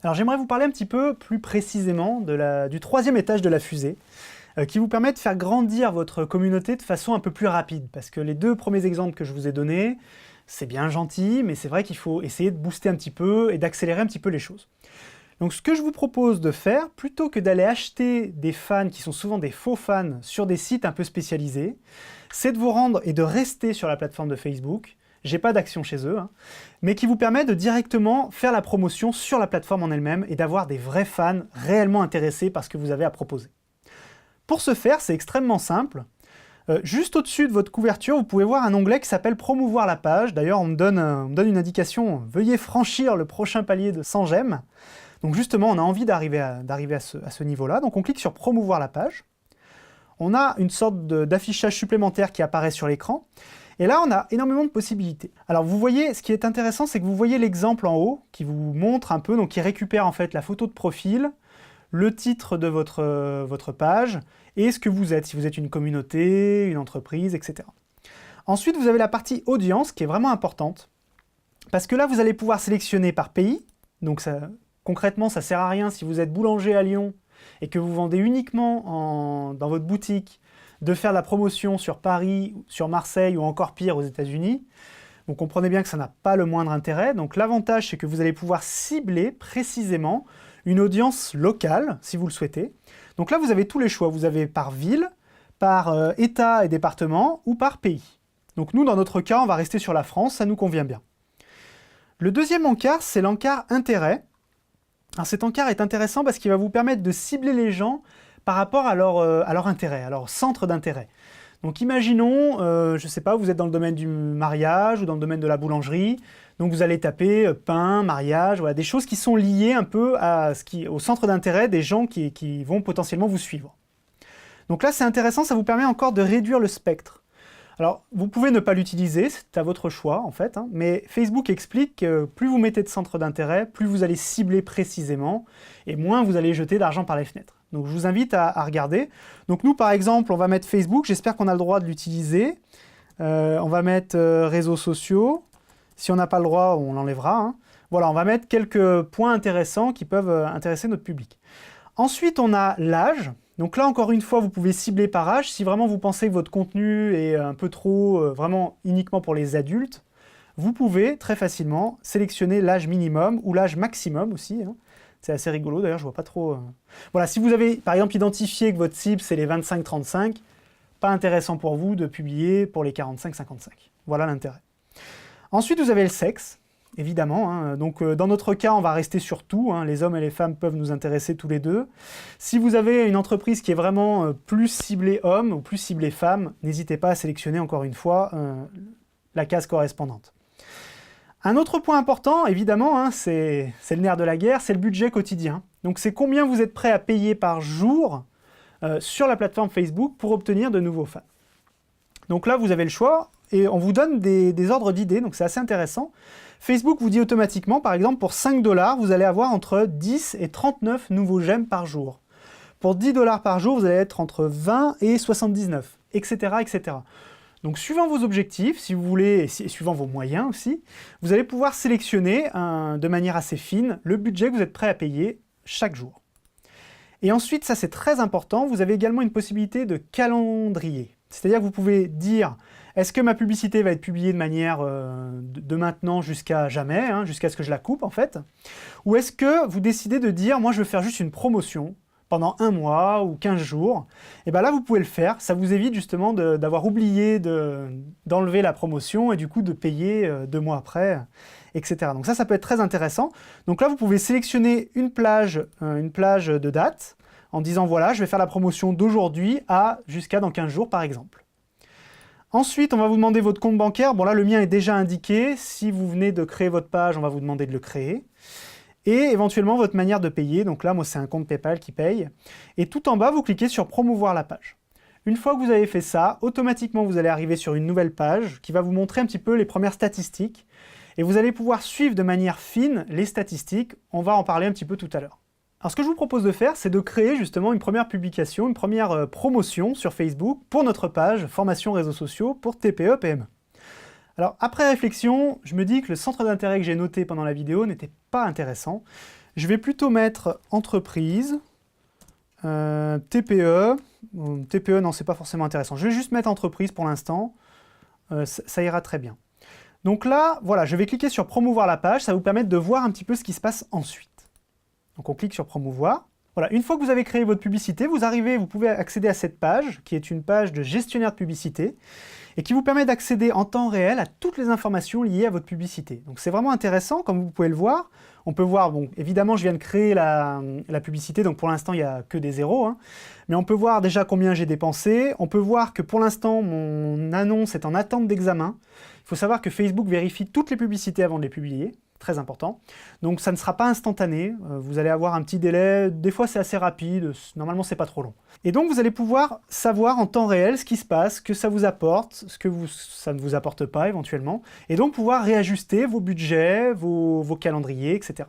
Alors j'aimerais vous parler un petit peu plus précisément du troisième étage de la fusée, qui vous permet de faire grandir votre communauté de façon un peu plus rapide. Parce que les deux premiers exemples que je vous ai donnés, c'est bien gentil, mais c'est vrai qu'il faut essayer de booster un petit peu et d'accélérer un petit peu les choses. Donc ce que je vous propose de faire, plutôt que d'aller acheter des fans qui sont souvent des faux fans sur des sites un peu spécialisés, c'est de vous rendre et de rester sur la plateforme de Facebook. J'ai pas d'action chez eux, hein, mais qui vous permet de directement faire la promotion sur la plateforme en elle-même et d'avoir des vrais fans réellement intéressés par ce que vous avez à proposer. Pour ce faire, c'est extrêmement simple. Juste au-dessus de votre couverture, vous pouvez voir un onglet qui s'appelle Promouvoir la page. D'ailleurs, on me donne une indication, veuillez franchir le prochain palier de 100 j'aime. Donc justement, on a envie d'arriver à ce niveau-là. Donc on clique sur Promouvoir la page. On a une sorte d'affichage supplémentaire qui apparaît sur l'écran. Et là, on a énormément de possibilités. Alors vous voyez, ce qui est intéressant, c'est que vous voyez l'exemple en haut, qui vous montre un peu, donc qui récupère en fait la photo de profil, le titre de votre page, et ce que vous êtes, si vous êtes une communauté, une entreprise, etc. Ensuite, vous avez la partie audience, qui est vraiment importante, parce que là, vous allez pouvoir sélectionner par pays, donc concrètement, ça ne sert à rien si vous êtes boulanger à Lyon, et que vous vendez uniquement dans votre boutique, de faire de la promotion sur Paris, sur Marseille ou encore pire aux États-Unis. Vous comprenez bien que ça n'a pas le moindre intérêt. Donc l'avantage, c'est que vous allez pouvoir cibler précisément une audience locale, si vous le souhaitez. Donc là, vous avez tous les choix. Vous avez par ville, par État et département ou par pays. Donc nous, dans notre cas, on va rester sur la France, ça nous convient bien. Le deuxième encart, c'est l'encart intérêt. Alors cet encart est intéressant parce qu'il va vous permettre de cibler les gens par rapport à leur intérêt, à leur centre d'intérêt. Donc imaginons, je ne sais pas, vous êtes dans le domaine du mariage ou dans le domaine de la boulangerie, donc vous allez taper pain, mariage, voilà, des choses qui sont liées un peu au centre d'intérêt des gens qui vont potentiellement vous suivre. Donc là c'est intéressant, ça vous permet encore de réduire le spectre. Alors vous pouvez ne pas l'utiliser, c'est à votre choix en fait, hein, mais Facebook explique que plus vous mettez de centre d'intérêt, plus vous allez cibler précisément, et moins vous allez jeter d'argent par les fenêtres. Donc je vous invite à regarder. Donc nous par exemple, on va mettre Facebook, j'espère qu'on a le droit de l'utiliser. On va mettre réseaux sociaux. Si on n'a pas le droit, on l'enlèvera. Hein. Voilà, on va mettre quelques points intéressants qui peuvent intéresser notre public. Ensuite, on a l'âge. Donc là, encore une fois, vous pouvez cibler par âge. Si vraiment vous pensez que votre contenu est un peu trop, vraiment uniquement pour les adultes, vous pouvez très facilement sélectionner l'âge minimum ou l'âge maximum aussi. Hein. C'est assez rigolo, d'ailleurs, je vois pas trop... Voilà, si vous avez, par exemple, identifié que votre cible, c'est les 25-35, pas intéressant pour vous de publier pour les 45-55. Voilà l'intérêt. Ensuite, vous avez le sexe, évidemment. Hein. Donc, dans notre cas, on va rester sur tout. Hein. Les hommes et les femmes peuvent nous intéresser tous les deux. Si vous avez une entreprise qui est vraiment plus ciblée hommes ou plus ciblée femmes, n'hésitez pas à sélectionner, encore une fois, la case correspondante. Un autre point important, évidemment, hein, c'est le nerf de la guerre, c'est le budget quotidien. Donc c'est combien vous êtes prêt à payer par jour sur la plateforme Facebook pour obtenir de nouveaux fans. Donc là, vous avez le choix et on vous donne des ordres d'idées, donc c'est assez intéressant. Facebook vous dit automatiquement, par exemple, pour 5 $, vous allez avoir entre 10 et 39 nouveaux j'aime par jour. Pour 10 $ par jour, vous allez être entre 20 et 79, etc., etc. Donc suivant vos objectifs, si vous voulez, et suivant vos moyens aussi, vous allez pouvoir sélectionner de manière assez fine le budget que vous êtes prêt à payer chaque jour. Et ensuite, ça c'est très important, vous avez également une possibilité de calendrier. C'est-à-dire que vous pouvez dire, est-ce que ma publicité va être publiée de manière de maintenant jusqu'à jamais, hein, jusqu'à ce que je la coupe en fait, ou est-ce que vous décidez de dire, moi je veux faire juste une promotion, pendant 1 mois ou 15 jours, et bien là vous pouvez le faire, ça vous évite justement d'avoir oublié d'enlever la promotion et du coup de payer 2 mois après, etc. Donc ça peut être très intéressant. Donc là vous pouvez sélectionner une plage de date, en disant voilà, je vais faire la promotion d'aujourd'hui à jusqu'à dans 15 jours par exemple. Ensuite, on va vous demander votre compte bancaire. Bon là, le mien est déjà indiqué. Si vous venez de créer votre page, on va vous demander de le créer. Et éventuellement votre manière de payer, donc là moi c'est un compte PayPal qui paye, et tout en bas vous cliquez sur promouvoir la page. Une fois que vous avez fait ça, automatiquement vous allez arriver sur une nouvelle page qui va vous montrer un petit peu les premières statistiques, et vous allez pouvoir suivre de manière fine les statistiques, on va en parler un petit peu tout à l'heure. Alors ce que je vous propose de faire, c'est de créer justement une première publication, une première promotion sur Facebook pour notre page Formation réseaux sociaux pour TPE-PME. Alors après réflexion, je me dis que le centre d'intérêt que j'ai noté pendant la vidéo n'était pas intéressant. Je vais plutôt mettre entreprise, TPE. TPE, non, c'est pas forcément intéressant. Je vais juste mettre entreprise pour l'instant. Ça ira très bien. Donc là, voilà, je vais cliquer sur promouvoir la page. Ça va vous permettre de voir un petit peu ce qui se passe ensuite. Donc on clique sur promouvoir. Voilà, une fois que vous avez créé votre publicité, vous pouvez accéder à cette page, qui est une page de gestionnaire de publicité, et qui vous permet d'accéder en temps réel à toutes les informations liées à votre publicité. Donc c'est vraiment intéressant, comme vous pouvez le voir. On peut voir, bon, évidemment, je viens de créer la publicité, donc pour l'instant, il n'y a que des zéros, hein, mais on peut voir déjà combien j'ai dépensé. On peut voir que pour l'instant, mon annonce est en attente d'examen. Il faut savoir que Facebook vérifie toutes les publicités avant de les publier. Très important. Donc ça ne sera pas instantané, vous allez avoir un petit délai, des fois c'est assez rapide, normalement c'est pas trop long. Et donc vous allez pouvoir savoir en temps réel ce qui se passe, que ça vous apporte, ça ne vous apporte pas éventuellement, et donc pouvoir réajuster vos budgets, vos calendriers, etc.